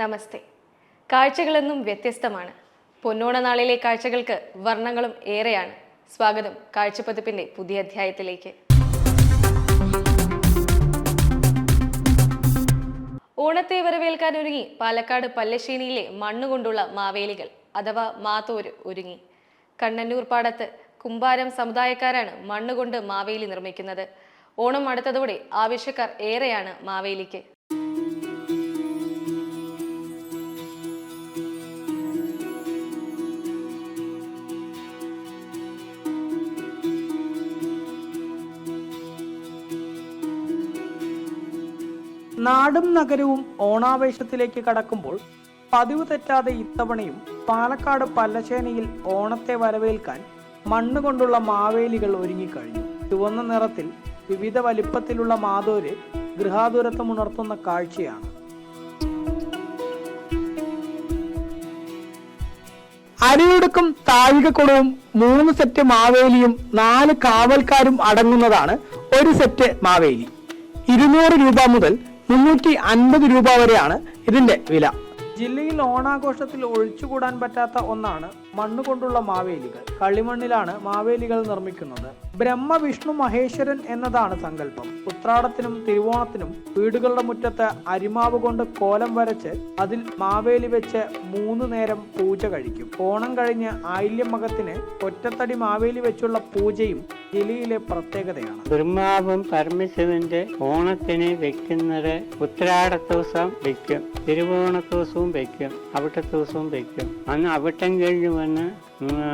നമസ്തേ. കാഴ്ചകളെന്നും വ്യത്യസ്തമാണ്. പൊന്നോണനാളിലെ കാഴ്ചകൾക്ക് വർണ്ണങ്ങളും ഏറെയാണ്. സ്വാഗതം കാഴ്ചപ്പതിപ്പിന്റെ പുതിയ അധ്യായത്തിലേക്ക്. ഓണത്തെ വരവേൽക്കാനൊരുങ്ങി പാലക്കാട് പല്ലശ്ശേനിയിലെ മണ്ണുകൊണ്ടുള്ള മാവേലികൾ അഥവാ മാത്തോര് ഒരുങ്ങി. കണ്ണന്നൂർ പാടത്ത് കുമ്പാരം സമുദായക്കാരാണ് മണ്ണുകൊണ്ട് മാവേലി നിർമ്മിക്കുന്നത്. ഓണം അടുത്തതോടെ ആവശ്യക്കാർ ഏറെയാണ് മാവേലിക്ക്. നാടും നഗരവും ഓണാവേശത്തിലേക്ക് കടക്കുമ്പോൾ പതിവ് തെറ്റാതെ ഇത്തവണയും പാലക്കാട് പല്ലശ്ശേനിയിൽ ഓണത്തെ വരവേൽക്കാൻ മണ്ണുകൊണ്ടുള്ള മാവേലികൾ ഒരുങ്ങിക്കഴിഞ്ഞു. ചുവന്ന നിറത്തിൽ വിവിധ വലിപ്പത്തിലുള്ള മാതോര് ഗൃഹാതുരത്വമുണർത്തുന്ന കാഴ്ചയാണ്. അരിയുടുക്കും താഴികക്കുടവും 3 സെറ്റ് മാവേലിയും 4 കാവൽക്കാരും അടങ്ങുന്നതാണ് ഒരു സെറ്റ് മാവേലി. 200 രൂപ മുതൽ 350 രൂപ വരെയാണ് ഇതിന്റെ വില. ജില്ലയിൽ ഓണാഘോഷത്തിൽ ഒഴിച്ചുകൂടാൻ പറ്റാത്ത ഒന്നാണ് മണ്ണുകൊണ്ടുള്ള മാവേലികൾ. കളിമണ്ണിലാണ് മാവേലികൾ നിർമ്മിക്കുന്നത്. ബ്രഹ്മ വിഷ്ണു മഹേശ്വരൻ എന്നതാണ് സങ്കല്പം. ഉത്രാടത്തിനും തിരുവോണത്തിനും വീടുകളുടെ മുറ്റത്ത് അരിമാവ് കൊണ്ട് കോലം വരച്ച് അതിൽ മാവേലി വെച്ച് 3 നേരം പൂജ കഴിക്കും. ഓണം കഴിഞ്ഞ് ആയില്യം മകത്തിന് ഒറ്റത്തടി മാവേലി വെച്ചുള്ള പൂജയും ജില്ലയിലെ പ്രത്യേകതയാണ്. ബ്രഹ്മാവും പരമശിവന്റെ ഓണത്തിന് വെക്കുന്നത് ഉത്രാട ദിവസം വെക്കും, തിരുവോണ ദിവസവും വെക്കും, അവിട്ട ദിവസവും വെക്കും. അന്ന് അവിട്ടം കഴിഞ്ഞ് വന്ന്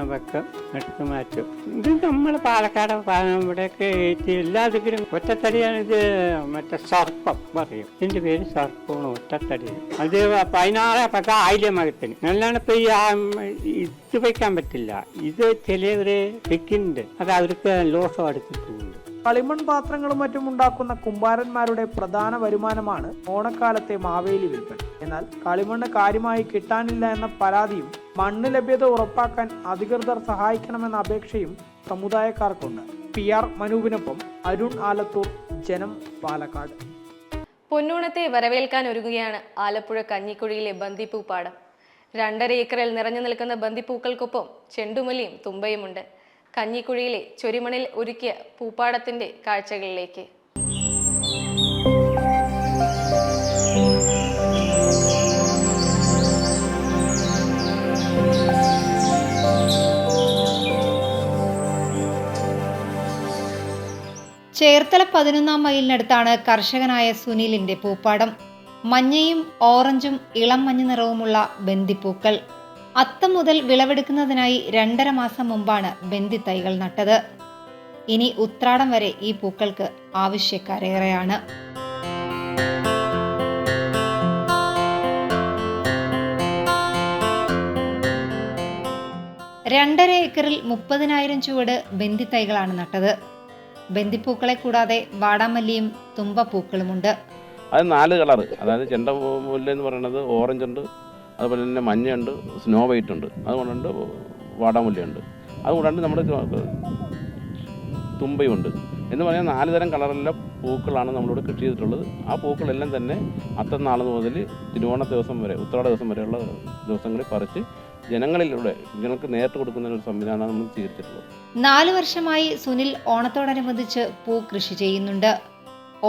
വെക്കും, എടുത്തു മാറ്റും. ഇത് നമ്മൾ പാലക്കാട് ഇവിടെയൊക്കെ എല്ലാ ദിക്കിലും ഒറ്റത്തടിയാണ്. ഇത് മറ്റേ സർപ്പം പറയും. ഇതിന്റെ പേര് സർപ്പമാണ്, ഒറ്റത്തടി. അത് 16 ആയില്യമകത്തിന് നല്ലാണ്. ഇപ്പൊ ഇത് വെക്കാൻ പറ്റില്ല. ഇത് ചിലവര് വെക്കുന്നുണ്ട്, അത് അവർക്ക് ലോസം എടുത്തിട്ടുണ്ട്. കളിമൺ പാത്രങ്ങളും മറ്റും ഉണ്ടാക്കുന്ന കുമ്പാരന്മാരുടെ പ്രധാന വരുമാനമാണ് ഓണക്കാലത്തെ മാവേലി വിൽപ്പന. എന്നാൽ കളിമണ്ണ് കാര്യമായി കിട്ടാനില്ല എന്ന പരാതിയും മണ്ണ് ലഭ്യത ഉറപ്പാക്കാൻ അധികൃതർ സഹായിക്കണമെന്ന അപേക്ഷയും സമുദായക്കാർക്കുണ്ട്. PR മനൂപിനൊപ്പം അരുൺ ആലത്തൂർ, ജനം, പാലക്കാട്. പൊന്നോണത്തെ വരവേൽക്കാൻ ഒരുങ്ങുകയാണ് ആലപ്പുഴ കഞ്ഞിക്കുഴിയിലെ ബന്ദിപ്പൂപ്പാടം. 2.5 ഏക്കറിൽ നിറഞ്ഞു നിൽക്കുന്ന ബന്ദിപ്പൂക്കൾക്കൊപ്പം ചെണ്ടുമല്ലിയും തുമ്പയുമുണ്ട്. കഞ്ഞിക്കുഴിയിലെ ചൊരിമണിൽ ഒരുക്കിയ പൂപ്പാടത്തിന്റെ കാഴ്ചകളിലേക്ക്. ചേർത്തല 11-ാം മൈലിനടുത്താണ് കർഷകനായ സുനിലിന്റെ പൂപ്പാടം. മഞ്ഞയും ഓറഞ്ചും ഇളം മഞ്ഞ നിറവുമുള്ള ബന്ദിപ്പൂക്കൾ. അത്തം മുതൽ വിളവെടുക്കുന്നതിനായി 2.5 മാസം മുമ്പാണ് ബന്ദി തൈകൾ നട്ടത്. ഇനി ഉത്രാടം വരെ ഈ പൂക്കൾക്ക് ആവശ്യക്കാരേറെയാണ്. രണ്ടര ഏക്കറിൽ 30,000 ചുവട് ബന്ദി തൈകളാണ് നട്ടത്. ബന്ദിപ്പൂക്കളെ കൂടാതെ വാടാമല്ലിയും തുമ്പപ്പൂക്കളുമുണ്ട്. അത് 4 കളർ, അതായത് ചെണ്ടമുല്ല എന്ന് പറയുന്നത് ഓറഞ്ച് ഉണ്ട്, അതുപോലെ തന്നെ മഞ്ഞയുണ്ട്, സ്നോ വൈറ്റ് ഉണ്ട്, അതുകൊണ്ടുണ്ട് വാടാമുല്ലയുണ്ട്, അതുകൊണ്ടാണ് നമ്മുടെ തുമ്പയുണ്ട് എന്ന് പറഞ്ഞാൽ 4 തരം കളറിലെ പൂക്കളാണ് നമ്മളിവിടെ കൃഷി ചെയ്തിട്ടുള്ളത്. ആ പൂക്കളെല്ലാം തന്നെ അത്തം നാൾ മുതൽ തിരുവോണ ദിവസം വരെ, ഉത്രാട ദിവസം വരെയുള്ള ദിവസങ്ങളിൽ പറിച്ച് ജനങ്ങൾക്ക് നേരിട്ട് കൊടുക്കുന്ന ഒരു സംവിധാനമാണ് നമ്മൾ സ്വീകരിച്ചിട്ടുള്ളത്. 4 വർഷമായി സുനിൽ ഓണത്തോടനുബന്ധിച്ച് പൂ കൃഷി ചെയ്യുന്നുണ്ട്.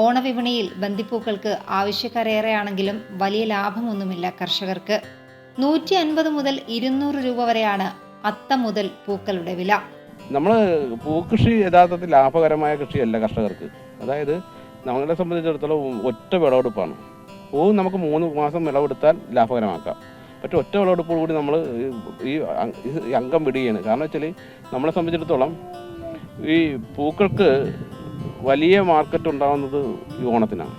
ഓണവിപണിയിൽ ബന്ദിപ്പൂക്കൾക്ക് ആവശ്യക്കാരേറെയാണെങ്കിലും വലിയ ലാഭമൊന്നുമില്ല കർഷകർക്ക്. 150 മുതൽ 200 രൂപ വരെയാണ് അത്തം മുതൽ പൂക്കളുടെ വില. നമ്മൾ പൂക്കൃഷി യഥാർത്ഥത്തിൽ ലാഭകരമായ കൃഷിയല്ല കർഷകർക്ക്. അതായത് നമ്മളെ സംബന്ധിച്ചിടത്തോളം ഒറ്റ വിളവെടുപ്പാണ്. പൂ നമുക്ക് 3 മാസം വിളവെടുത്താൽ ലാഭകരമാക്കാം. പക്ഷേ ഒറ്റ വിളവെടുപ്പോടു കൂടി നമ്മൾ ഈ അംഗം വിടുകയാണ്. കാരണം വെച്ചാൽ നമ്മളെ സംബന്ധിച്ചിടത്തോളം ഈ പൂക്കൾക്ക് വലിയ മാർക്കറ്റ് ഉണ്ടാകുന്നത് ഈ ഓണത്തിനാണ്.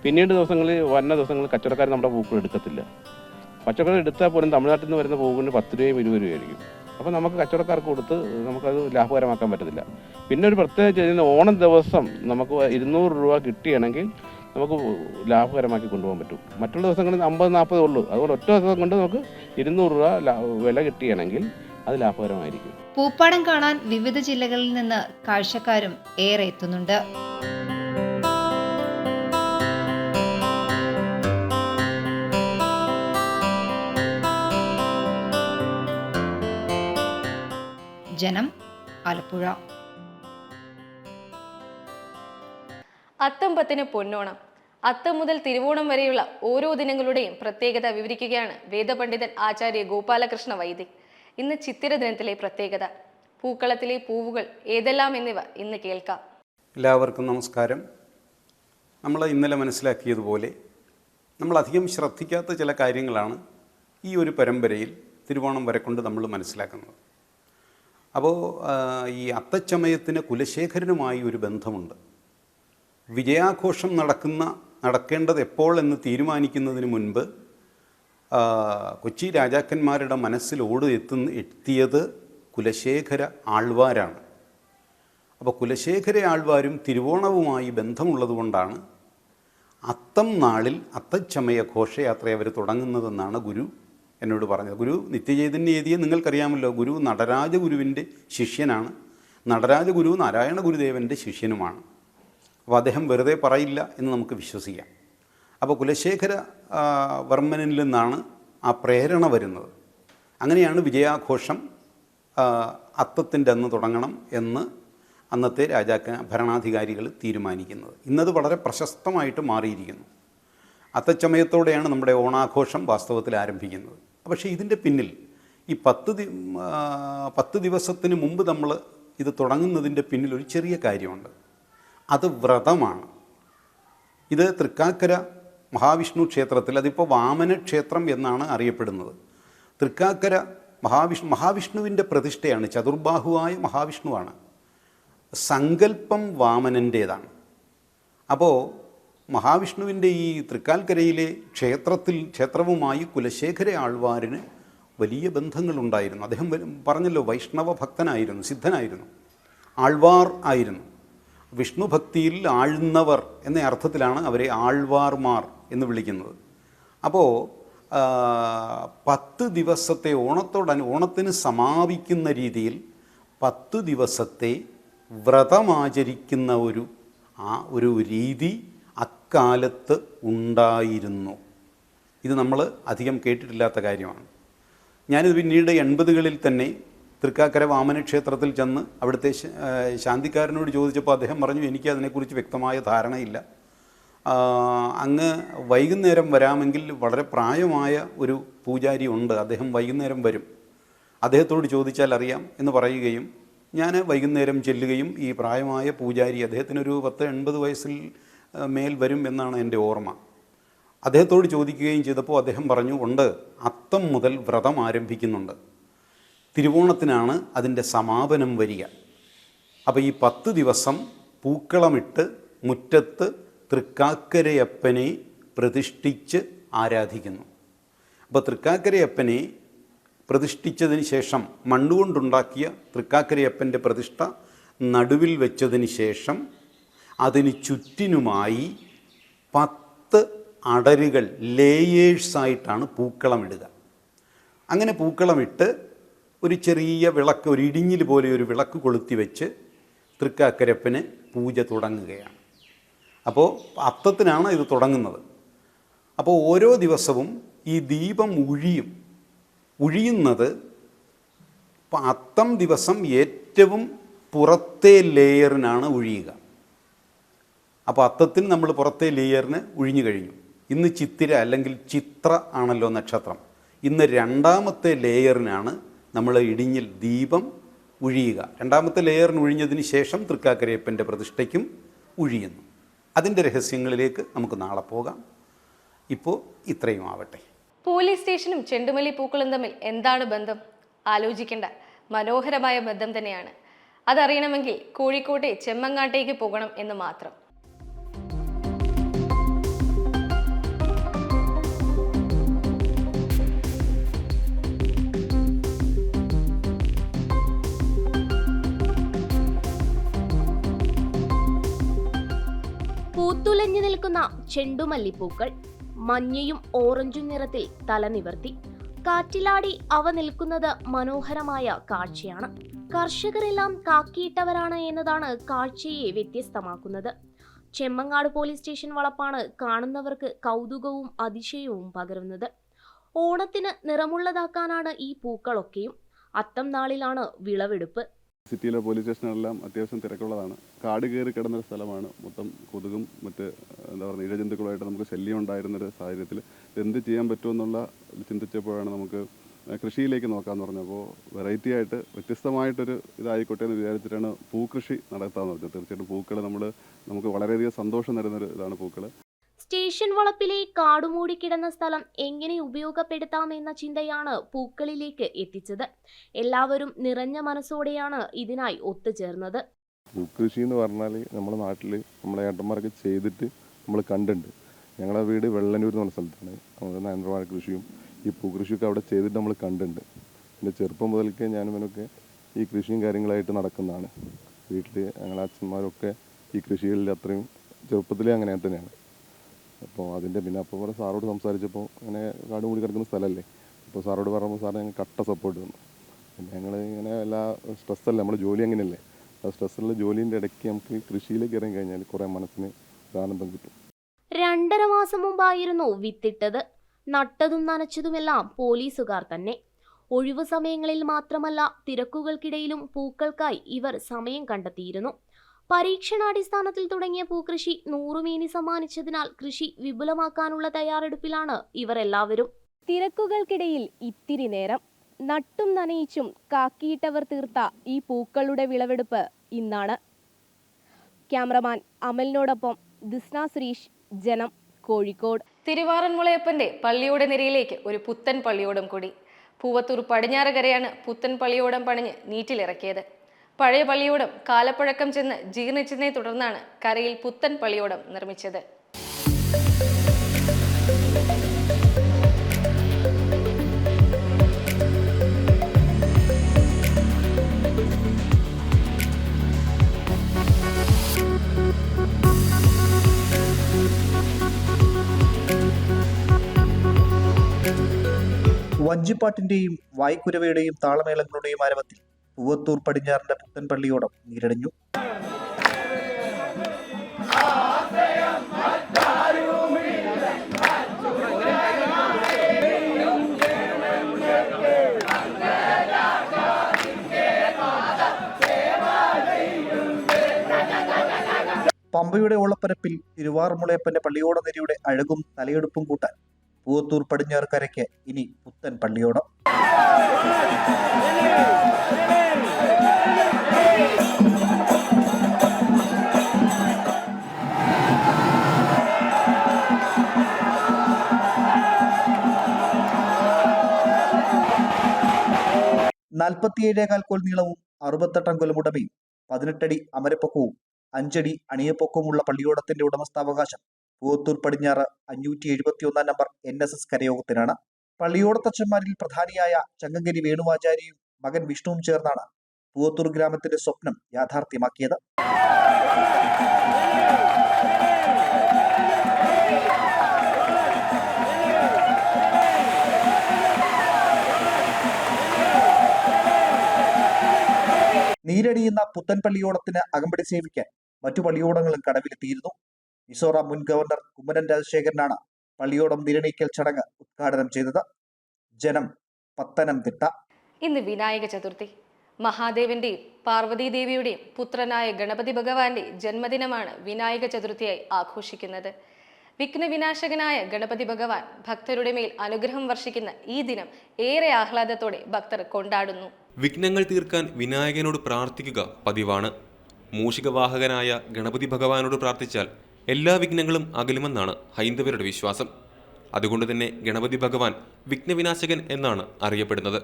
പിന്നീട് വരുന്ന ദിവസങ്ങളിൽ കച്ചവടക്കാർ നമ്മുടെ പൂക്കൾ എടുക്കത്തില്ല. പച്ചക്കറി എടുത്താൽ പോലും തമിഴ്നാട്ടിൽ നിന്ന് വരുന്ന പൂവിന് 10 രൂപയും 20 രൂപയായിരിക്കും. അപ്പോൾ നമുക്ക് കച്ചവടക്കാർക്ക് കൊടുത്ത് നമുക്കത് ലാഭകരമാക്കാൻ പറ്റത്തില്ല. പിന്നെ ഒരു പ്രത്യേകിച്ച് ഓണം ദിവസം നമുക്ക് 200 രൂപ കിട്ടുകയാണെങ്കിൽ നമുക്ക് ലാഭകരമാക്കി കൊണ്ടുപോകാൻ പറ്റും. മറ്റുള്ള ദിവസങ്ങളിൽ 50-40 ഉള്ളൂ. അതുകൊണ്ട് ഒറ്റ ദിവസം കൊണ്ട് നമുക്ക് 200 രൂപ വില കിട്ടുകയാണെങ്കിൽ അത് ലാഭകരമായിരിക്കും. പൂപ്പാടം കാണാൻ വിവിധ ജില്ലകളിൽ നിന്ന് കാഴ്ചക്കാരും ഏറെ എത്തുന്നുണ്ട്. ജനം, ആലപ്പുഴ. അത്തം 10 പൊന്നോണം. അത്തം മുതൽ തിരുവോണം വരെയുള്ള ഓരോ ദിനങ്ങളുടെയും പ്രത്യേകത വിവരിക്കുകയാണ് വേദപണ്ഡിതൻ ആചാര്യ ഗോപാലകൃഷ്ണ വൈദിക്. ഇന്ന് ചിത്തിര ദിനത്തിലെ പ്രത്യേകത, പൂക്കളത്തിലെ പൂവുകൾ ഏതെല്ലാം എന്നിവ ഇന്ന് കേൾക്കാം. എല്ലാവർക്കും നമസ്കാരം. നമ്മൾ ഇന്നലെ മനസ്സിലാക്കിയതുപോലെ നമ്മൾ അധികം ശ്രദ്ധിക്കാത്ത ചില കാര്യങ്ങളാണ് ഈ ഒരു പരമ്പരയിൽ തിരുവോണം വരെ കൊണ്ട് നമ്മൾ മനസ്സിലാക്കുന്നത്. അപ്പോൾ ഈ അത്തച്ചമയത്തിന് കുലശേഖരനുമായി ഒരു ബന്ധമുണ്ട്. വിജയാഘോഷം നടക്കേണ്ടത് എപ്പോൾ എന്ന് തീരുമാനിക്കുന്നതിന് മുൻപ് കൊച്ചി രാജാക്കന്മാരുടെ മനസ്സിൽ എത്തിയത് കുലശേഖര ആൾവാരാണ്. അപ്പോൾ കുലശേഖര ആൾവാരും തിരുവോണവുമായി ബന്ധമുള്ളതുകൊണ്ടാണ് അത്തം നാളിൽ അത്തച്ചമയ ഘോഷയാത്ര അവർ തുടങ്ങുന്നതെന്നാണ് ഗുരു എന്നോട് പറഞ്ഞത്. ഗുരു നിത്യചൈതന്യ എഴുതിയ നിങ്ങൾക്കറിയാമല്ലോ, ഗുരു നടരാജഗുരുവിൻ്റെ ശിഷ്യനാണ്. നടരാജഗുരു നാരായണ ഗുരുദേവൻ്റെ ശിഷ്യനുമാണ്. അപ്പോൾ അദ്ദേഹം വെറുതെ പറയില്ല എന്ന് നമുക്ക് വിശ്വസിക്കാം. അപ്പോൾ കുലശേഖര വർമ്മനിൽ നിന്നാണ് ആ പ്രേരണ വരുന്നത്. അങ്ങനെയാണ് വിജയാഘോഷം അത്തത്തിൻ്റെ അന്ന് തുടങ്ങണം എന്ന് അന്നത്തെ ഭരണാധികാരികൾ തീരുമാനിക്കുന്നത്. ഇന്നത് വളരെ പ്രശസ്തമായിട്ട് മാറിയിരിക്കുന്നു. അത്തച്ചമയത്തോടെയാണ് നമ്മുടെ ഓണാഘോഷം വാസ്തവത്തിൽ ആരംഭിക്കുന്നത്. പക്ഷേ ഇതിൻ്റെ പിന്നിൽ ഈ 10 ദിവസത്തിന് മുമ്പ് നമ്മൾ ഇത് തുടങ്ങുന്നതിൻ്റെ പിന്നിൽ ഒരു ചെറിയ കാര്യമുണ്ട്. അത് വ്രതമാണ്. ഇത് തൃക്കാക്കര മഹാവിഷ്ണു ക്ഷേത്രത്തിൽ, അതിപ്പോൾ വാമന ക്ഷേത്രം എന്നാണ് അറിയപ്പെടുന്നത്. തൃക്കാക്കര മഹാവിഷ്ണുവിൻ്റെ പ്രതിഷ്ഠയാണ്. ചതുർബാഹുവായ മഹാവിഷ്ണുവാണ്. സങ്കല്പം വാമനൻ്റേതാണ്. അപ്പോൾ മഹാവിഷ്ണുവിൻ്റെ ഈ തൃക്കാൽക്കരയിലെ ക്ഷേത്രവുമായി കുലശേഖര ആൾവാരിന് വലിയ ബന്ധങ്ങളുണ്ടായിരുന്നു. അദ്ദേഹം പറഞ്ഞല്ലോ, വൈഷ്ണവ ഭക്തനായിരുന്നു, സിദ്ധനായിരുന്നു, ആൾവാർ ആയിരുന്നു. വിഷ്ണു ഭക്തിയിൽ ആഴ്ന്നവർ എന്ന അർത്ഥത്തിലാണ് അവരെ ആൾവാർമാർ എന്ന് വിളിക്കുന്നത്. അപ്പോൾ 10 ദിവസത്തെ ഓണത്തിന് സമാപിക്കുന്ന രീതിയിൽ 10 ദിവസത്തെ വ്രതമാചരിക്കുന്ന ഒരു രീതി അക്കാലത്ത് ഉണ്ടായിരുന്നു. ഇത് നമ്മൾ അധികം കേട്ടിട്ടില്ലാത്ത കാര്യമാണ്. ഞാനിത് പിന്നീട് 80കളിൽ തന്നെ തൃക്കാക്കര വാമന ക്ഷേത്രത്തിൽ ചെന്ന് അവിടുത്തെ ശാന്തിക്കാരനോട് ചോദിച്ചപ്പോൾ അദ്ദേഹം പറഞ്ഞു, എനിക്ക് അതിനെക്കുറിച്ച് വ്യക്തമായ ധാരണയില്ല. അങ്ങ് വൈകുന്നേരം വരാമെങ്കിൽ വളരെ പ്രായമായ ഒരു പൂജാരി ഉണ്ട്, അദ്ദേഹം വൈകുന്നേരം വരും, അദ്ദേഹത്തോട് ചോദിച്ചാൽ അറിയാം എന്ന് പറയുകയും ഞാൻ വൈകുന്നേരം ചെല്ലുകയും ഈ പ്രായമായ പൂജാരി, അദ്ദേഹത്തിനൊരു 10-80 വയസ്സിൽ മേൽ വരും എന്നാണ് എൻ്റെ ഓർമ്മ, അദ്ദേഹത്തോട് ചോദിക്കുകയും ചെയ്തപ്പോൾ അദ്ദേഹം പറഞ്ഞു, ഉണ്ട്, അത്തം മുതൽ വ്രതം ആരംഭിക്കുന്നുണ്ട്, തിരുവോണത്തിനാണ് അതിൻ്റെ സമാപനം വരിക. അപ്പോൾ ഈ 10 ദിവസം പൂക്കളമിട്ട് മുറ്റത്ത് തൃക്കാക്കരയപ്പനെ പ്രതിഷ്ഠിച്ച് ആരാധിക്കുന്നു. അപ്പോൾ തൃക്കാക്കരയപ്പനെ പ്രതിഷ്ഠിച്ചതിന് ശേഷം മണ്ണുകൊണ്ടുണ്ടാക്കിയ തൃക്കാക്കരയപ്പൻ്റെ പ്രതിഷ്ഠ നടുവിൽ വെച്ചതിന് ശേഷം അതിന് ചുറ്റിനുമായി 10 അടരുകൾ ലേയേഴ്സായിട്ടാണ് പൂക്കളമിടുക. അങ്ങനെ പൂക്കളമിട്ട് ഒരു ചെറിയ വിളക്ക്, ഒരു ഇടിഞ്ഞിൽ പോലെ ഒരു വിളക്ക് കൊളുത്തി വെച്ച് തൃക്കാക്കരപ്പന് പൂജ തുടങ്ങുകയാണ്. അപ്പോൾ അത്തത്തിനാണ് ഇത് തുടങ്ങുന്നത്. അപ്പോൾ ഓരോ ദിവസവും ഈ ദീപം ഒഴിയുന്നത് അത്തം ദിവസം ഏറ്റവും പുറത്തെ ലെയറിനാണ് ഒഴിയുക. അപ്പോൾ അത്തത്തിൽ നമ്മൾ പുറത്തെ ലെയറിന് ഒഴിഞ്ഞു കഴിഞ്ഞു. ഇന്ന് ചിത്തിര അല്ലെങ്കിൽ ചിത്ര ആണല്ലോ നക്ഷത്രം. ഇന്ന് 2ാമത്തെ ലെയറിനാണ് നമ്മൾ ഇടിഞ്ഞിൽ ദീപം ഒഴിയുക. 2ാമത്തെ ലെയറിന് ഒഴിഞ്ഞതിന് ശേഷം തൃക്കാക്കരയപ്പൻ്റെ പ്രതിഷ്ഠയ്ക്കും ഒഴിയുന്നു. അതിൻ്റെ രഹസ്യങ്ങളിലേക്ക് നമുക്ക് നാളെ പോകാം. ഇപ്പോൾ ഇത്രയും ആവട്ടെ. പോലീസ് സ്റ്റേഷനും ചെണ്ടുമല്ലി പൂക്കളും തമ്മിൽ എന്താണ് ബന്ധം? ആലോചിക്കേണ്ട മനോഹരമായ ബന്ധം തന്നെയാണ്. അതറിയണമെങ്കിൽ കോഴിക്കോട്ടെ ചെമ്മങ്ങാട്ടേക്ക് പോകണം എന്ന് മാത്രം. പൂത്തുലഞ്ഞു നിൽക്കുന്ന ചെണ്ടുമല്ലിപ്പൂക്കൾ മഞ്ഞയും ഓറഞ്ചും നിറത്തിൽ തലനിവർത്തി കാറ്റിലാടി അവ നിൽക്കുന്നത് മനോഹരമായ കാഴ്ചയാണ്. കർഷകരെല്ലാം കാക്കിയിട്ടവരാണ് എന്നതാണ് കാഴ്ചയെ വ്യത്യസ്തമാക്കുന്നത്. ചെമ്മങ്ങാട് പോലീസ് സ്റ്റേഷൻ വളപ്പാണ് കാണുന്നവർക്ക് കൗതുകവും അതിശയവും പകരുന്നത്. ഓണത്തിന് നിറമുള്ളതാക്കാനാണ് ഈ പൂക്കളൊക്കെയും. അത്തം നാളിലാണ് വിളവെടുപ്പ്. സിറ്റിയിലെ പോലീസ് സ്റ്റേഷനെല്ലാം അത്യാവശ്യം തിരക്കുള്ളതാണ്. കാട് കയറി കിടന്നൊരു സ്ഥലമാണ്. മൊത്തം കൊതുകും മറ്റ് ഇഴജന്തുക്കളുമായിട്ട് നമുക്ക് ശല്യം ഉണ്ടായിരുന്നൊരു സാഹചര്യത്തിൽ എന്ത് ചെയ്യാൻ പറ്റുമെന്നുള്ള ചിന്തിച്ചപ്പോഴാണ് നമുക്ക് കൃഷിയിലേക്ക് നോക്കാമെന്ന് പറഞ്ഞപ്പോൾ വെറൈറ്റി ആയിട്ട് വ്യത്യസ്തമായിട്ടൊരു ഇതായിക്കോട്ടെ എന്ന് വിചാരിച്ചിട്ടാണ് പൂക്കൃഷി നടത്താമെന്ന് പറഞ്ഞത്. തീർച്ചയായിട്ടും പൂക്കൾ നമുക്ക് വളരെയധികം സന്തോഷം തരുന്നൊരു ഇതാണ് പൂക്കൾ. സ്റ്റേഷൻ വളപ്പിലെ കാടുമൂടിക്കിടന്ന സ്ഥലം എങ്ങനെ ഉപയോഗപ്പെടുത്താമെന്ന ചിന്തയാണ് പൂക്കളിലേക്ക് എത്തിച്ചത്. എല്ലാവരും നിറഞ്ഞ മനസ്സോടെയാണ് ഇതിനായി ഒത്തുചേർന്നത്. പൂക്കൃഷി എന്ന് പറഞ്ഞാൽ നമ്മുടെ നാട്ടിൽ നമ്മളെ ഏട്ടന്മാരൊക്കെ ചെയ്തിട്ട് നമ്മൾ കണ്ടിട്ടുണ്ട്. ഞങ്ങളുടെ വീട് വെള്ളന്നൂർ എന്ന് പറഞ്ഞ സ്ഥലത്താണ്. നമ്മുടെ നേന്ത്രവാഴ കൃഷിയും ഈ പൂക്കൃഷിയൊക്കെ അവിടെ ചെയ്തിട്ട് നമ്മൾ കണ്ടിട്ടുണ്ട്. എൻ്റെ ചെറുപ്പം മുതൽക്കേ ഞാനും ഇവനൊക്കെ ഈ കൃഷിയും കാര്യങ്ങളായിട്ട് നടക്കുന്നതാണ്. വീട്ടിൽ ഞങ്ങളെ അച്ഛന്മാരൊക്കെ ഈ കൃഷികളിൽ അത്രയും ചെറുപ്പത്തിലേ അങ്ങനെ തന്നെയാണ്. അപ്പോൾ അതിൻ്റെ പിന്നെ അപ്പോൾ പറഞ്ഞ സാറോട് സംസാരിച്ചപ്പോൾ അങ്ങനെ കാട് മൂടി കിടക്കുന്ന സ്ഥലമല്ലേ, അപ്പോൾ സാറോട് പറയുമ്പോൾ സാറ് ഞങ്ങൾ കട്ട സപ്പോർട്ട് തന്നു. പിന്നെ ഞങ്ങൾ ഇങ്ങനെ എല്ലാ സ്ട്രെസ്സല്ലേ, നമ്മുടെ ജോലി അങ്ങനെയല്ലേ, ആ സ്ട്രെസ്സുള്ള ജോലീൻ്റെ ഇടയ്ക്ക് നമുക്ക് കൃഷിയിലേക്ക് ഇറങ്ങി കഴിഞ്ഞാൽ കുറേ മനസ്സിന് ആനന്ദം കിട്ടും. 2.5 മാസം മുമ്പായിരുന്നു വിത്തിട്ടത്. നട്ടതും നനച്ചതുമെല്ലാം പോലീസുകാർ തന്നെ. ഒഴിവു സമയങ്ങളിൽ മാത്രമല്ല, തിരക്കുകൾക്കിടയിലും പൂക്കൾക്കായി ഇവർ സമയം കണ്ടെത്തിയിരുന്നു. പരീക്ഷണാടിസ്ഥാനത്തിൽ തുടങ്ങിയ പൂക്കൃഷി 100 മേനി സമ്മാനിച്ചതിനാൽ കൃഷി വിപുലമാക്കാനുള്ള തയ്യാറെടുപ്പിലാണ് ഇവർ എല്ലാവരും. തിരക്കുകൾക്കിടയിൽ ഇത്തിരി നേരം നട്ടും നനയിച്ചും കാക്കിയിട്ടവർ തീർത്ത ഈ പൂക്കളുടെ വിളവെടുപ്പ് ഇന്നാണ്. ക്യാമറമാൻ അമലിനോടൊപ്പം ദിസ്ന സുരീഷ്, ജനം, കോഴിക്കോട്. തിരുവാറന്മുളയപ്പന്റെ പള്ളിയോട നിരയിലേക്ക് ഒരു പുത്തൻ പള്ളിയോടം കൂടി. പൂവത്തൂർ പടിഞ്ഞാറകരയാണ് പുത്തൻ പള്ളിയോടം പണിഞ്ഞ് നീറ്റിലിറക്കിയത്. പഴയ പള്ളിയോടം കാലപ്പഴക്കം ചെന്ന് ജീർണിച്ചതിനെ തുടർന്നാണ് കരയിൽ പുത്തൻ പള്ളിയോടം നിർമ്മിച്ചത്. വഞ്ചിപ്പാട്ടിന്റെയും വായ്ക്കുരവയുടെയും താളമേളങ്ങളുടെയും ആരവത്തിൽ പൂവത്തൂർ പടിഞ്ഞാറിന്റെ പുത്തൻ പള്ളിയോടം നീരടിഞ്ഞു. പമ്പയുടെ ഓളപ്പരപ്പിൽ തിരുവാറുമുളയപ്പന്റെ പള്ളിയോട നിരയുടെ അഴകും തലയെടുപ്പും കൂട്ടാൻ പൂവത്തൂർ പടിഞ്ഞാറ് കരയ്ക്ക് ഇനി പുത്തൻ പള്ളിയോടം. നാൽപ്പത്തിയേഴേകാൽ കോൽ നീളവും 68 അങ്കുലം ഉടമയും 18 അടി അമരപ്പൊക്കവും 5 അടി അണിയപ്പൊക്കവുമുള്ള പള്ളിയോടത്തിന്റെ ഉടമസ്ഥാവകാശം പൂവത്തൂർ പടിഞ്ഞാറ് 571 നമ്പർ NSS കരയോഗത്തിനാണ്. പള്ളിയോടത്തച്ഛന്മാരിൽ പ്രധാനിയായ ചങ്ങങ്കരി വേണുവാചാര്യയും മകൻ വിഷ്ണുവും ചേർന്നാണ് പൂവത്തൂർ ഗ്രാമത്തിന്റെ സ്വപ്നം യാഥാർത്ഥ്യമാക്കിയത്. നീരടിയുന്ന പുത്തൻ പള്ളിയോടത്തിന് അകമ്പടി സേവിക്കാൻ മറ്റു പള്ളിയോടങ്ങളും കടവിലെത്തിയിരുന്നു. മിസോറാം മുൻ ഗവർണർ കുമ്മനം രാജശേഖരനാണ് പള്ളിയോടം നിരണയിക്കൽ ചടങ്ങ് ഉദ്ഘാടനം ചെയ്തത്. ജനം, പത്തനംതിട്ട. ഇന്ന് വിനായക ചതുർത്ഥി. മഹാദേവന്റെയും പാർവതീദേവിയുടെയും പുത്രനായ ഗണപതി ഭഗവാന്റെ ജന്മദിനമാണ് വിനായക ചതുർത്ഥിയായി ആഘോഷിക്കുന്നത്. വിഘ്നവിനാശകനായ ഗണപതി ഭഗവാൻ ഭക്തരുടെ മേൽ അനുഗ്രഹം വർഷിക്കുന്ന ഈ ദിനം ഏറെ ആഹ്ലാദത്തോടെ ഭക്തർ കൊണ്ടാടുന്നു. വിഘ്നങ്ങൾ തീർക്കാൻ വിനായകനോട് പ്രാർത്ഥിക്കുക പതിവാണ്. മൂഷികവാഹകനായ ഗണപതി ഭഗവാനോട് പ്രാർത്ഥിച്ചാൽ എല്ലാ വിഘ്നങ്ങളും അകലുമെന്നാണ് ഹൈന്ദവരുടെ വിശ്വാസം. അതുകൊണ്ട് തന്നെ ഗണപതി ഭഗവാൻ വിഘ്നവിനാശകൻ എന്നാണ് അറിയപ്പെടുന്നത്.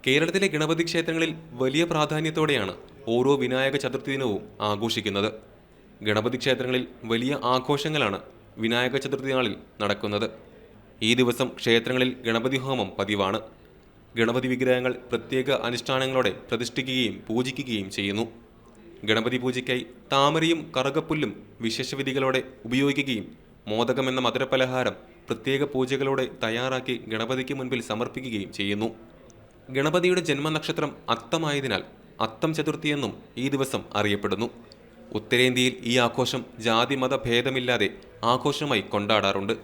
കേരളത്തിലെ ഗണപതി ക്ഷേത്രങ്ങളിൽ വലിയ പ്രാധാന്യത്തോടെയാണ് ഓരോ വിനായക ചതുർത്ഥി ദിനവും ആഘോഷിക്കുന്നത്. ഗണപതി ക്ഷേത്രങ്ങളിൽ വലിയ ആഘോഷങ്ങളാണ് വിനായക ചതുർത്ഥി നാളിൽ നടക്കുന്നത്. ഈ ദിവസം ക്ഷേത്രങ്ങളിൽ ഗണപതി ഹോമം പതിവാണ്. ഗണപതി വിഗ്രഹങ്ങൾ പ്രത്യേക അനുഷ്ഠാനങ്ങളോടെ പ്രതിഷ്ഠിക്കുകയും പൂജിക്കുകയും ചെയ്യുന്നു. ഗണപതി പൂജയ്ക്കായി താമരയും കറുകപ്പുല്ലും വിശേഷവിധികളോടെ ഉപയോഗിക്കുകയും മോദകം എന്ന മധുരപലഹാരം പ്രത്യേക പൂജകളോടെ തയ്യാറാക്കി ഗണപതിക്ക് മുൻപിൽ സമർപ്പിക്കുകയും ചെയ്യുന്നു. ഗണപതിയുടെ ജന്മനക്ഷത്രം അത്തമായതിനാൽ അത്തം ചതുർത്ഥിയെന്നും ഈ ദിവസം അറിയപ്പെടുന്നു. ഉത്തരേന്ത്യയിൽ ഈ ആഘോഷം ജാതി മത ഭേദമില്ലാതെ ആഘോഷമായി കൊണ്ടാടാറുണ്ട്.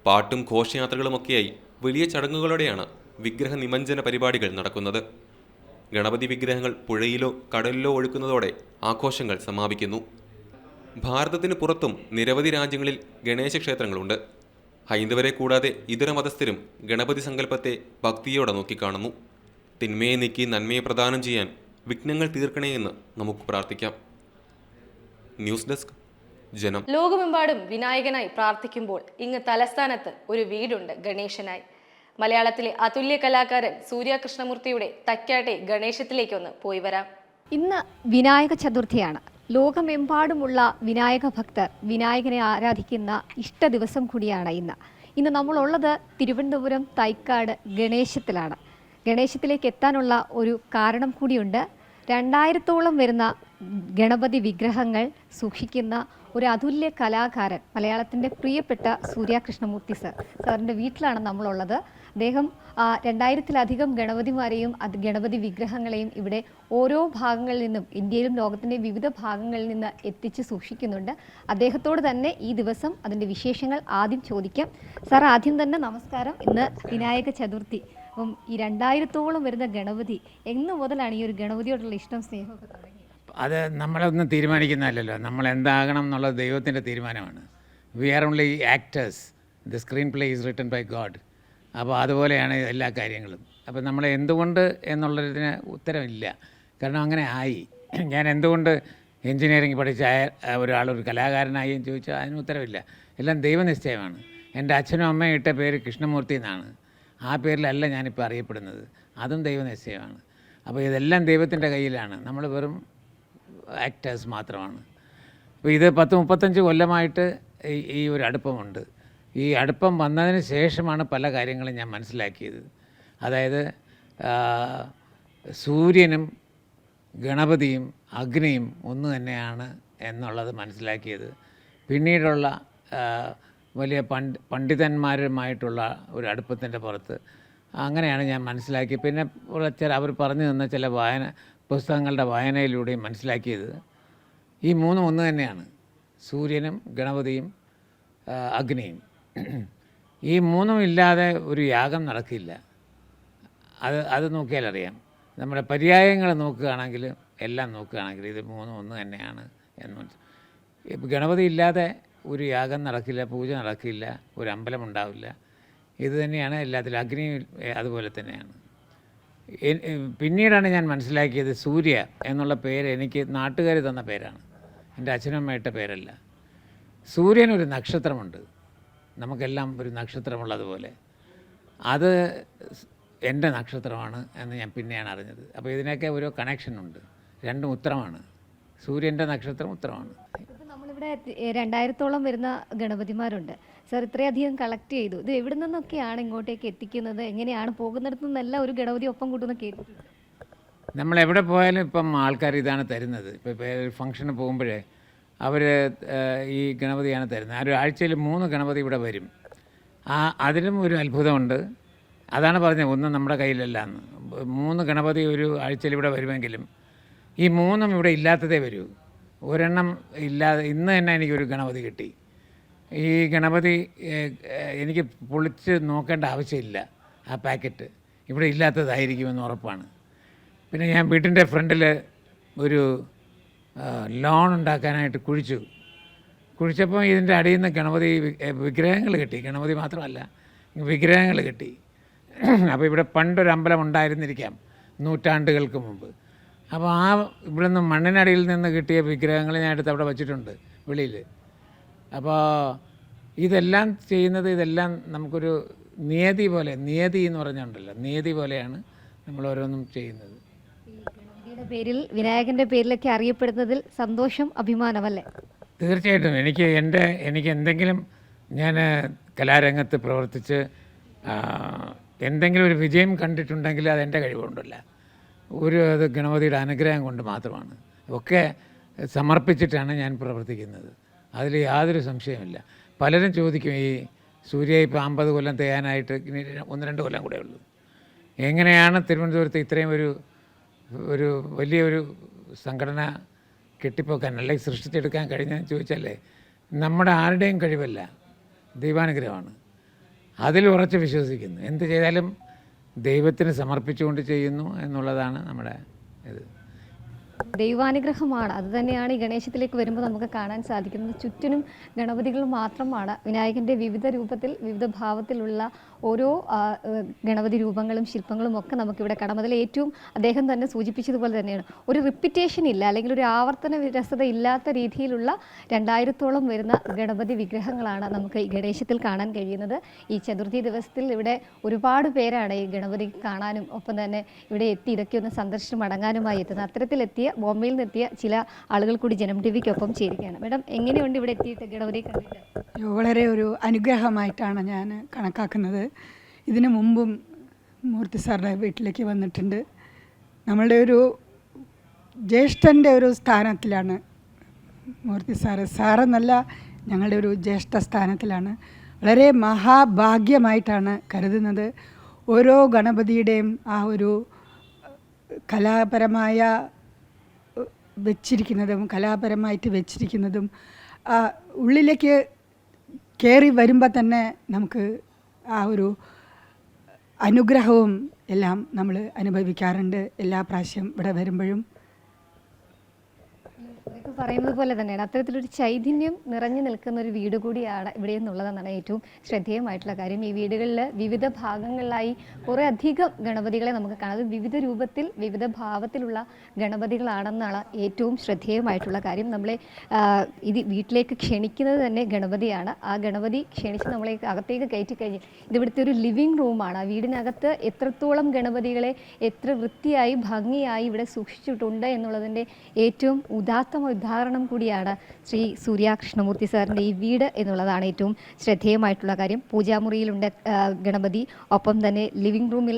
പാട്ടും ഘോഷയാത്രകളുമൊക്കെയായി വലിയ ചടങ്ങുകളോടെയാണ് വിഗ്രഹ നിമഞ്ജന പരിപാടികൾ നടക്കുന്നത്. ഗണപതി വിഗ്രഹങ്ങൾ പുഴയിലോ കടലിലോ ഒഴുക്കുന്നതോടെ ആഘോഷങ്ങൾ സമാപിക്കുന്നു. ഭാരതത്തിന് പുറത്തും നിരവധി രാജ്യങ്ങളിൽ ഗണേശ ക്ഷേത്രങ്ങളുണ്ട്. ഹൈന്ദവരെ കൂടാതെ ഇതര മതസ്ഥരും ഗണപതി സങ്കല്പത്തെ ഭക്തിയോടെ നോക്കിക്കാണുന്നു. തിന്മയെ നീക്കി നന്മയെ പ്രദാനം ചെയ്യാൻ വിഘ്നങ്ങൾ തീർക്കണേ എന്ന് നമുക്ക് പ്രാർത്ഥിക്കാം. ന്യൂസ് ഡെസ്ക് ജനം. ലോകമെമ്പാടും വിനായകനായി പ്രാർത്ഥിക്കുമ്പോൾ ഇങ്ങ് തലസ്ഥാനത്ത് ഒരു വീടുണ്ട് ഗണേശനായി. മലയാളത്തിലെ അതുല്യ കലാകാരൻ സൂര്യ കൃഷ്ണമൂർത്തിയുടെ തക്കാട്ടെ ഗണേശത്തിലേക്കൊന്ന് പോയി വരാം. ഇന്ന് വിനായക ചതുർത്ഥിയാണ്. ലോകമെമ്പാടുമുള്ള വിനായക ഭക്തർ വിനായകനെ ആരാധിക്കുന്ന ഇഷ്ട ദിവസം കൂടിയാണ് ഇന്ന് നമ്മളുള്ളത് തിരുവനന്തപുരം തൈക്കാട് ഗണേശത്തിലാണ്. ഗണേശത്തിലേക്ക് എത്താനുള്ള ഒരു കാരണം കൂടിയുണ്ട്. 2000-ഓളം വരുന്ന ഗണപതി വിഗ്രഹങ്ങൾ സൂക്ഷിക്കുന്ന ഒരു അതുല്യ കലാകാരൻ, മലയാളത്തിൻ്റെ പ്രിയപ്പെട്ട സൂര്യ കൃഷ്ണമൂർത്തി സാറിൻ്റെ വീട്ടിലാണ് നമ്മളുള്ളത്. അദ്ദേഹം 2000-ലധികം ഗണപതിമാരെയും ഗണപതി വിഗ്രഹങ്ങളെയും ഇവിടെ ഓരോ ഭാഗങ്ങളിൽ നിന്നും, ഇന്ത്യയിലും ലോകത്തിൻ്റെ വിവിധ ഭാഗങ്ങളിൽ നിന്ന് എത്തിച്ച് സൂക്ഷിക്കുന്നുണ്ട്. അദ്ദേഹത്തോട് തന്നെ ഈ ദിവസം അതിൻ്റെ വിശേഷങ്ങൾ ആദ്യം ചോദിക്കാം. സാർ, ആദ്യം തന്നെ നമസ്കാരം. ഇന്ന് വിനായക ചതുർത്ഥി. അപ്പം ഈ 2000-ഓളം വരുന്ന ഗണപതി എന്ന് മുതലാണ് ഈ ഒരു ഗണപതിയോടുള്ള ഇഷ്ടം, സ്നേഹമൊക്കെ തുടങ്ങി? അത് നമ്മളൊന്നും തീരുമാനിക്കുന്നതല്ലല്ലോ. നമ്മൾ എന്താകണം എന്നുള്ളത് ദൈവത്തിൻ്റെ തീരുമാനമാണ്. We are only actors. The screenplay is written by God. അപ്പോൾ അതുപോലെയാണ് എല്ലാ കാര്യങ്ങളും. അപ്പോൾ നമ്മൾ എന്തുകൊണ്ട് എന്നുള്ളതിന് ഉത്തരമില്ല. കാരണം അങ്ങനെ ആയി. ഞാൻ എന്തുകൊണ്ട് എൻജിനീയറിംഗ് പഠിച്ച ഒരാളൊരു കലാകാരനായി എന്ന് ചോദിച്ചാൽ അതിന് ഉത്തരവില്ല. എല്ലാം ദൈവനിശ്ചയമാണ്. എൻ്റെ അച്ഛനും അമ്മയും ഇട്ട പേര് കൃഷ്ണമൂർത്തി എന്നാണ്. ആ പേരിലല്ല ഞാനിപ്പോൾ അറിയപ്പെടുന്നത്. അതും ദൈവനിശ്ചയമാണ്. അപ്പോൾ ഇതെല്ലാം ദൈവത്തിൻ്റെ കയ്യിലാണ്. നമ്മൾ വെറും ആക്ടേഴ്സ് മാത്രമാണ്. അപ്പോൾ ഇത് 10-35 കൊല്ലമായിട്ട് ഈ ഒരു അടുപ്പമുണ്ട്. ഈ അടുപ്പം വന്നതിന് ശേഷമാണ് പല കാര്യങ്ങളും ഞാൻ മനസ്സിലാക്കിയത്. അതായത് സൂര്യനും ഗണപതിയും അഗ്നിയും ഒന്ന് തന്നെയാണ് എന്നുള്ളത് മനസ്സിലാക്കിയത് പിന്നീടുള്ള വലിയ പണ്ഡിതന്മാരുമായിട്ടുള്ള ഒരു അടുപ്പത്തിൻ്റെ പുറത്ത് അങ്ങനെയാണ് ഞാൻ മനസ്സിലാക്കിയത്. പിന്നെ അവർ പറഞ്ഞു തന്ന ചില പുസ്തകങ്ങളുടെ വായനയിലൂടെയും മനസ്സിലാക്കിയത് ഈ മൂന്നും ഒന്ന് തന്നെയാണ്. സൂര്യനും ഗണപതിയും അഗ്നിയും. ഈ മൂന്നും ഇല്ലാതെ ഒരു യാഗം നടക്കില്ല. അത് നോക്കിയാലറിയാം. നമ്മുടെ പര്യായങ്ങൾ നോക്കുകയാണെങ്കിൽ, എല്ലാം നോക്കുകയാണെങ്കിൽ ഇത് മൂന്നും ഒന്ന് തന്നെയാണ് എന്ന് മനസ്സിലാക്കും. ഗണപതി ഇല്ലാതെ ഒരു യാഗം നടക്കില്ല, പൂജ നടക്കില്ല, ഒരു അമ്പലം ഉണ്ടാവില്ല. ഇത് തന്നെയാണ് എല്ലാത്തിലും. അഗ്നി അതുപോലെ തന്നെയാണ്. പിന്നീടാണ് ഞാൻ മനസ്സിലാക്കിയത് സൂര്യ എന്നുള്ള പേര് എനിക്ക് നാട്ടുകാർ തന്ന പേരാണ്, എൻ്റെ അച്ഛനമ്മയിട്ട പേരല്ല. സൂര്യനൊരു നക്ഷത്രമുണ്ട്, നമുക്കെല്ലാം ഒരു നക്ഷത്രമുള്ളതുപോലെ. അത് എൻ്റെ നക്ഷത്രമാണ് എന്ന് ഞാൻ പിന്നെയാണ് അറിഞ്ഞത്. അപ്പോൾ ഇതിനൊക്കെ ഓരോ കണക്ഷനുണ്ട്. രണ്ടും ഉത്തരമാണ്. സൂര്യൻ്റെ നക്ഷത്രം ഉത്തരമാണ്. നമ്മളിവിടെ 2000-ഓളം വരുന്ന ഗണപതിമാരുണ്ട്. സാർ ഇത്രയധികം കളക്ട് ചെയ്തു. ഇത് എവിടെ നിന്നൊക്കെയാണ് ഇങ്ങോട്ടേക്ക് എത്തിക്കുന്നത്? എങ്ങനെയാണ് പോകുന്നിടത്തു നിന്നെല്ലാം ഒരു ഗണപതി ഒപ്പം കൂട്ടുന്ന കേട്ടിട്ടുണ്ട്? നമ്മളെവിടെ പോയാലും ഇപ്പം ആൾക്കാർ ഇതാണ് തരുന്നത്. ഇപ്പോൾ ഫംഗ്ഷന് പോകുമ്പോഴേ അവർ ഈ ഗണപതിയാണ് തരുന്നത്. ഒരു ആഴ്ചയിൽ 3 ഗണപതി ഇവിടെ വരും. അതിലും ഒരു അത്ഭുതമുണ്ട്. അതാണ് പറഞ്ഞത്, ഒന്നും നമ്മുടെ കയ്യിലല്ല എന്ന്. 3 ഗണപതി ഒരു ആഴ്ചയിൽ ഇവിടെ വരുമെങ്കിലും ഈ 3ഉം ഇവിടെ ഇല്ലാത്തതേ വരൂ. ഒരെണ്ണം ഇല്ലാതെ ഇന്ന് തന്നെ എനിക്കൊരു ഗണപതി കിട്ടി. ഈ ഗണപതി എനിക്ക് പൊളിച്ച് നോക്കേണ്ട ആവശ്യമില്ല. ആ പാക്കറ്റ് ഇവിടെ ഇല്ലാത്തതായിരിക്കുമെന്ന് ഉറപ്പാണ്. പിന്നെ ഞാൻ വീട്ടിൻ്റെ ഫ്രണ്ടിൽ ഒരു ലോൺ ഉണ്ടാക്കാനായിട്ട് കുഴിച്ചപ്പോൾ ഇതിൻ്റെ അടിയിൽ നിന്ന് ഗണപതി വിഗ്രഹങ്ങൾ കിട്ടി. ഗണപതി മാത്രമല്ല, വിഗ്രഹങ്ങൾ കിട്ടി. അപ്പോൾ ഇവിടെ പണ്ടൊരു അമ്പലം ഉണ്ടായിരുന്നിരിക്കാം നൂറ്റാണ്ടുകൾക്ക് മുമ്പ്. അപ്പോൾ ഇവിടെ നിന്ന് മണ്ണിനടിയിൽ നിന്ന് കിട്ടിയ വിഗ്രഹങ്ങൾ ഞാൻ എടുത്ത് അവിടെ വച്ചിട്ടുണ്ട് വെളിയിൽ. അപ്പോൾ ഇതെല്ലാം ചെയ്യുന്നത്, ഇതെല്ലാം നമുക്കൊരു നിയതി എന്ന് പറഞ്ഞുകൊണ്ടല്ലോ, നിയതി പോലെയാണ് നമ്മൾ ഓരോന്നും ചെയ്യുന്നത്. ഗണപതിയുടെ പേരിൽ, വിനായകൻ്റെ പേരിലൊക്കെ അറിയപ്പെടുന്നതിൽ സന്തോഷം, അഭിമാനമല്ലേ? തീർച്ചയായിട്ടും. എനിക്ക് എന്തെങ്കിലും, ഞാൻ കലാരംഗത്ത് പ്രവർത്തിച്ച് എന്തെങ്കിലും ഒരു വിജയം കണ്ടിട്ടുണ്ടെങ്കിൽ അതെൻ്റെ കഴിവുകൊണ്ടല്ല, അത് ഗണപതിയുടെ അനുഗ്രഹം കൊണ്ട് മാത്രമാണ്. ഒക്കെ സമർപ്പിച്ചിട്ടാണ് ഞാൻ പ്രവർത്തിക്കുന്നത്. അതിൽ യാതൊരു സംശയമില്ല. പലരും ചോദിക്കും, ഈ സൂര്യ ഇപ്പോൾ 50 കൊല്ലം തികയാനായിട്ട് ഇനി 1-2 കൊല്ലം കൂടെ ഉള്ളൂ, എങ്ങനെയാണ് തിരുവനന്തപുരത്ത് ഇത്രയും ഒരു വലിയൊരു സംഘടന കെട്ടിപ്പോക്കാൻ അല്ലെങ്കിൽ സൃഷ്ടിച്ചെടുക്കാൻ കഴിഞ്ഞതെന്ന് ചോദിച്ചാലേ നമ്മുടെ ആരുടെയും കഴിവല്ല, ദൈവാനുഗ്രഹമാണ്. അതിൽ ഉറച്ച് വിശ്വസിക്കുന്നു. എന്ത് ചെയ്താലും ദൈവത്തിന് സമർപ്പിച്ചുകൊണ്ട് ചെയ്യുന്നു എന്നുള്ളതാണ് നമ്മുടെ ഇത്. ദൈവാനുഗ്രഹമാണ്. അതുതന്നെയാണ് ഈ ഗണേശത്തിലേക്ക് വരുമ്പോൾ നമുക്ക് കാണാൻ സാധിക്കുന്നത്. ചുറ്റിനും ഗണപതികൾ മാത്രമാണ്. വിനായകൻ്റെ വിവിധ രൂപത്തിൽ വിവിധ ഭാവത്തിലുള്ള ഓരോ ഗണപതി രൂപങ്ങളും ശില്പങ്ങളും ഒക്കെ നമുക്കിവിടെ കാണാം. അതിൽ ഏറ്റവും അദ്ദേഹം തന്നെ സൂചിപ്പിച്ചതുപോലെ തന്നെയാണ്, ഒരു റിപ്പീറ്റേഷൻ ഇല്ല, അല്ലെങ്കിൽ ഒരു ആവർത്തന വിരസത ഇല്ലാത്ത രീതിയിലുള്ള 2000-ഓളം വരുന്ന ഗണപതി വിഗ്രഹങ്ങളാണ് നമുക്ക് ഈ ഗണേശത്തിൽ കാണാൻ കഴിയുന്നത്. ഈ ചതുർത്ഥി ദിവസത്തിൽ ഇവിടെ ഒരുപാട് പേരാണ് ഈ ഗണപതി കാണാനും ഒപ്പം തന്നെ ഇവിടെ എത്തി ഇതൊക്കെ ഒന്ന് സന്ദർശിച്ച് മടങ്ങാനുമായി എത്തുന്നത്. അത്തരത്തിലെത്തിയ ബോംബെയിൽ നിന്നെത്തിയ ചില ആളുകൾ കൂടി ജനം ടിവിക്കൊപ്പം ചേരുകയാണ്. മാഡം, എങ്ങനെയുണ്ട് ഇവിടെ എത്തിയിട്ട് ഗണപതി കണ്ടിട്ട്? വളരെ ഒരു അനുഗ്രഹമായിട്ടാണ് ഞാൻ കണക്കാക്കുന്നത്. ഇതിനു മുമ്പും മൂർത്തി സാറുടെ വീട്ടിലേക്ക് വന്നിട്ടുണ്ട്. നമ്മളുടെ ഒരു ജ്യേഷ്ഠൻ്റെ ഒരു സ്ഥാനത്തിലാണ് മൂർത്തി സാറെന്നല്ല, ഞങ്ങളുടെ ഒരു ജ്യേഷ്ഠ സ്ഥാനത്തിലാണ്. വളരെ മഹാഭാഗ്യമായിട്ടാണ് കരുതുന്നത്. ഓരോ ഗണപതിയുടെയും ആ ഒരു കലാപരമായിട്ട് വെച്ചിരിക്കുന്നതും ഉള്ളിലേക്ക് കയറി വരുമ്പോൾ തന്നെ നമുക്ക് ആ ഒരു അനുഗ്രഹവും എല്ലാം നമ്മൾ അനുഭവിക്കാറുണ്ട് എല്ലാ പ്രാവശ്യം ഇവിടെ വരുമ്പോഴും. പറയുന്നത് പോലെ തന്നെയാണ്, അത്തരത്തിലൊരു ചൈതന്യം നിറഞ്ഞു നിൽക്കുന്ന ഒരു വീട് കൂടിയാണ് ഇവിടെ എന്നുള്ളതെന്നാണ് ഏറ്റവും ശ്രദ്ധേയമായിട്ടുള്ള കാര്യം. ഈ വീടുകളിൽ വിവിധ ഭാഗങ്ങളിലായി കുറേ അധികം ഗണപതികളെ നമുക്ക് കാണാം. അത് വിവിധ രൂപത്തിൽ വിവിധ ഭാവത്തിലുള്ള ഗണപതികളാണെന്നാണ് ഏറ്റവും ശ്രദ്ധേയമായിട്ടുള്ള കാര്യം. നമ്മളെ ഇത് വീട്ടിലേക്ക് ക്ഷണിക്കുന്നത് തന്നെ ഗണപതിയാണ്. ആ ഗണപതി ക്ഷണിച്ച് നമ്മളെ അകത്തേക്ക് കയറ്റി കഴിഞ്ഞ് ഇതിവിടുത്തെ ഒരു ലിവിങ് റൂമാണ്. ആ വീടിനകത്ത് എത്രത്തോളം ഗണപതികളെ എത്ര വൃത്തിയായി ഭംഗിയായി ഇവിടെ സൂക്ഷിച്ചിട്ടുണ്ട് എന്നുള്ളതിൻ്റെ ഏറ്റവും ഉദാഹരണം കൂടിയാണ് ശ്രീ സൂര്യ കൃഷ്ണമൂർത്തി സാറിൻ്റെ ഈ വീട് എന്നുള്ളതാണ് ഏറ്റവും ശ്രദ്ധേയമായിട്ടുള്ള കാര്യം. പൂജാമുറിയിലുണ്ട് ഗണപതി, ഒപ്പം തന്നെ ലിവിങ് റൂമിൽ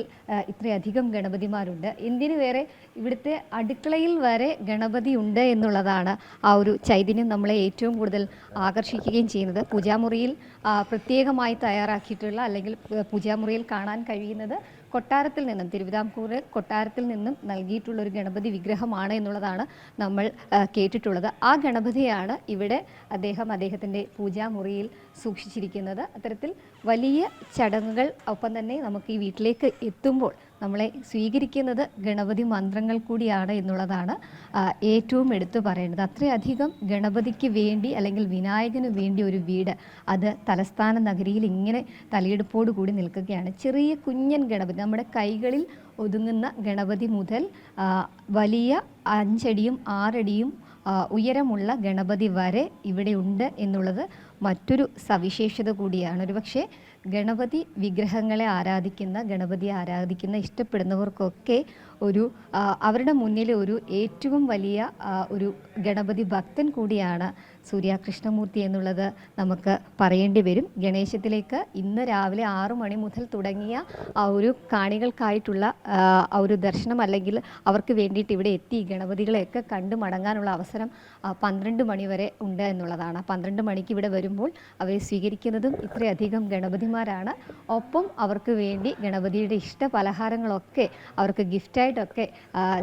ഇത്രയധികം ഗണപതിമാരുണ്ട്. എന്തിനു വേറെ ഇവിടുത്തെ അടുക്കളയിൽ വരെ ഗണപതി ഉണ്ട് എന്നുള്ളതാണ് ആ ഒരു ചൈതന്യം നമ്മളെ ഏറ്റവും കൂടുതൽ ആകർഷിക്കുകയും ചെയ്യുന്നത്. പൂജാമുറിയിൽ പ്രത്യേകമായി തയ്യാറാക്കിയിട്ടുള്ള അല്ലെങ്കിൽ പൂജാമുറിയിൽ കാണാൻ കഴിയുന്നത് കൊട്ടാരത്തിൽ നിന്നും, തിരുവിതാംകൂർ കൊട്ടാരത്തിൽ നിന്നും നൽകിയിട്ടുള്ള ഒരു ഗണപതി വിഗ്രഹമാണ് എന്നുള്ളതാണ് നമ്മൾ കേട്ടിട്ടുള്ളത്. ആ ഗണപതിയാണ് ഇവിടെ അദ്ദേഹത്തിൻ്റെ പൂജാമുറിയിൽ സൂക്ഷിച്ചിരിക്കുന്നത്. അത്തരത്തിൽ വലിയ ചടങ്ങുകൾ ഒപ്പം തന്നെ നമുക്ക് ഈ വീട്ടിലേക്ക് എത്തുമ്പോൾ നമ്മളെ സ്വീകരിക്കുന്നത് ഗണപതി മന്ത്രങ്ങൾ കൂടിയാണ് എന്നുള്ളതാണ് ഏറ്റവും എടുത്തു പറയേണ്ടത്. അത്രയധികം ഗണപതിക്ക് വേണ്ടി അല്ലെങ്കിൽ വിനായകന് വേണ്ടി ഒരു വീട് അത് തലസ്ഥാന നഗരിയിൽ ഇങ്ങനെ തലയെടുപ്പോടു കൂടി നിൽക്കുകയാണ്. ചെറിയ കുഞ്ഞൻ ഗണപതി, നമ്മുടെ കൈകളിൽ ഒതുങ്ങുന്ന ഗണപതി മുതൽ വലിയ 5 അടിയും 6 അടിയും ഉയരമുള്ള ഗണപതി വരെ ഇവിടെ ഉണ്ട് എന്നുള്ളത് മറ്റൊരു സവിശേഷത കൂടിയാണ്. ഒരുപക്ഷെ ഗണപതി വിഗ്രഹങ്ങളെ ഗണപതിയെ ആരാധിക്കുന്ന ഇഷ്ടപ്പെടുന്നവർക്കൊക്കെ അവരുടെ മുന്നിൽ ഒരു ഏറ്റവും വലിയ ഒരു ഗണപതി ഭക്തൻ കൂടിയാണ് സൂര്യ കൃഷ്ണമൂർത്തി എന്നുള്ളത് നമുക്ക് പറയേണ്ടി വരും. ഗണേശത്തിലേക്ക് ഇന്ന് രാവിലെ 6 മണി മുതൽ തുടങ്ങിയ ആ ഒരു കാണികൾക്കായിട്ടുള്ള ആ ഒരു ദർശനം, അല്ലെങ്കിൽ അവർക്ക് വേണ്ടിയിട്ട് ഇവിടെ എത്തി ഗണപതികളെയൊക്കെ കണ്ടു മടങ്ങാനുള്ള അവസരം 12 മണി വരെ ഉണ്ട് എന്നുള്ളതാണ്. 12 മണിക്ക് ഇവിടെ വരുമ്പോൾ അവരെ സ്വീകരിക്കുന്നതും ഇത്രയധികം ഗണപതിമാരാണ്. ഒപ്പം അവർക്ക് വേണ്ടി ഗണപതിയുടെ ഇഷ്ട പലഹാരങ്ങളൊക്കെ അവർക്ക് ഗിഫ്റ്റായിട്ടൊക്കെ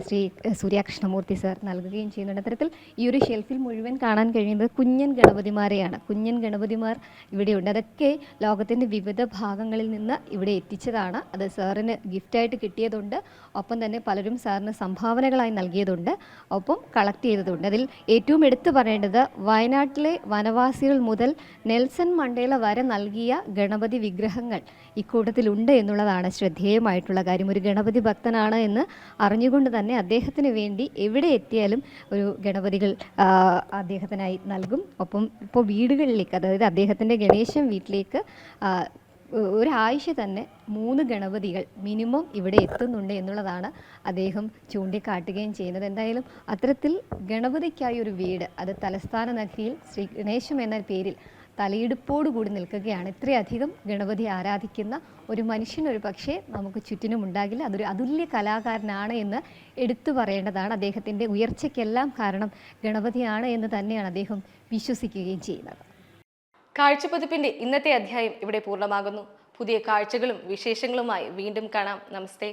ശ്രീ സൂര്യ കൃഷ്ണമൂർത്തി സാർ നൽകുകയും ചെയ്യുന്നുണ്ട്. അത്തരത്തിൽ ഈ ഒരു ഷെൽഫിൽ മുഴുവൻ കാണാൻ കഴിയുന്നത് കുഞ്ഞൻ ഗണപതിമാരെയാണ്. കുഞ്ഞൻ ഗണപതിമാർ ഇവിടെയുണ്ട്. അതൊക്കെ ലോകത്തിൻ്റെ വിവിധ ഭാഗങ്ങളിൽ നിന്ന് ഇവിടെ എത്തിച്ചതാണ്. അത് സാറിന് ഗിഫ്റ്റായിട്ട് കിട്ടിയതുണ്ട്, ഒപ്പം തന്നെ പലരും സാറിന് സംഭാവനകളായി നൽകിയതുണ്ട്, ഒപ്പം കളക്ട് ചെയ്തതുണ്ട്. അതിൽ ഏറ്റവും എടുത്തു പറയേണ്ടത് വയനാട്ടിലെ വനവാസികൾ മുതൽ നെൽസൺ മണ്ടേല വരെ നൽകിയ ഗണപതി വിഗ്രഹങ്ങൾ ഇക്കൂട്ടത്തിലുണ്ട് എന്നുള്ളതാണ് ശ്രദ്ധേയമായിട്ടുള്ള കാര്യം. ഒരു ഗണപതി ഭക്തനാണ് എന്ന് അറിഞ്ഞുകൊണ്ട് തന്നെ അദ്ദേഹത്തിന് വേണ്ടി എവിടെ എത്തിയാലും ഒരു ഗണപതികൾ അദ്ദേഹത്തിനായി നൽകും. ഒപ്പം ഇപ്പോൾ വീടുകളിലേക്ക്, അതായത് അദ്ദേഹത്തിൻ്റെ ഗണേശൻ വീട്ടിലേക്ക് ഒരാഴ്ച തന്നെ 3 ഗണപതികൾ മിനിമം ഇവിടെ എത്തുന്നുണ്ട് എന്നുള്ളതാണ് അദ്ദേഹം ചൂണ്ടിക്കാട്ടുകയും ചെയ്യുന്നത്. എന്തായാലും അത്തരത്തിൽ ഗണപതിക്കായി ഒരു വീട് അത് തലസ്ഥാന നഗരിയിൽ ശ്രീ ഗണേശം എന്ന പേരിൽ തലയെടുപ്പോടുകൂടി നിൽക്കുകയാണ്. ഇത്രയധികം ഗണപതി ആരാധിക്കുന്ന ഒരു മനുഷ്യനൊരു പക്ഷേ നമുക്ക് ചുറ്റിനും ഉണ്ടാകില്ല. അതൊരു അതുല്യ കലാകാരനാണ് എന്ന് എടുത്തു പറയേണ്ടതാണ്. അദ്ദേഹത്തിൻ്റെ ഉയർച്ചയ്ക്കെല്ലാം കാരണം ഗണപതിയാണ് എന്ന് തന്നെയാണ് അദ്ദേഹം വിശ്വസിക്കുകയും ചെയ്യുന്നത്. കാഴ്ചപ്പതിപ്പിന്റെ ഇന്നത്തെ അധ്യായം ഇവിടെ പൂർണ്ണമാകുന്നു. പുതിയ കാഴ്ചകളും വിശേഷങ്ങളുമായി വീണ്ടും കാണാം. നമസ്തേ.